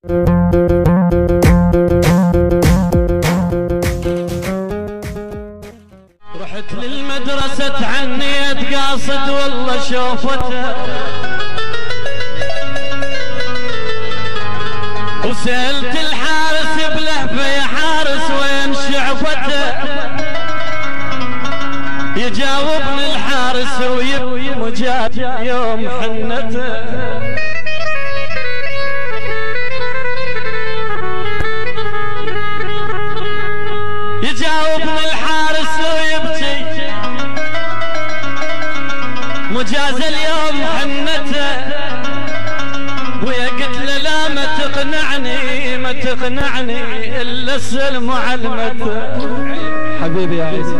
رحت للمدرسة تعنيت قاصد والله شوفته، وسألت الحارس بلهفة يا حارس وين شعفته، يجاوبني الحارس ويبكي مجاد يوم حنته، يجاوبني الحارس ويبكي مجاز اليوم حنته، ويا قلت له لا ما تقنعني ما تقنعني الا السلم علمته. حبيبي يا عيسى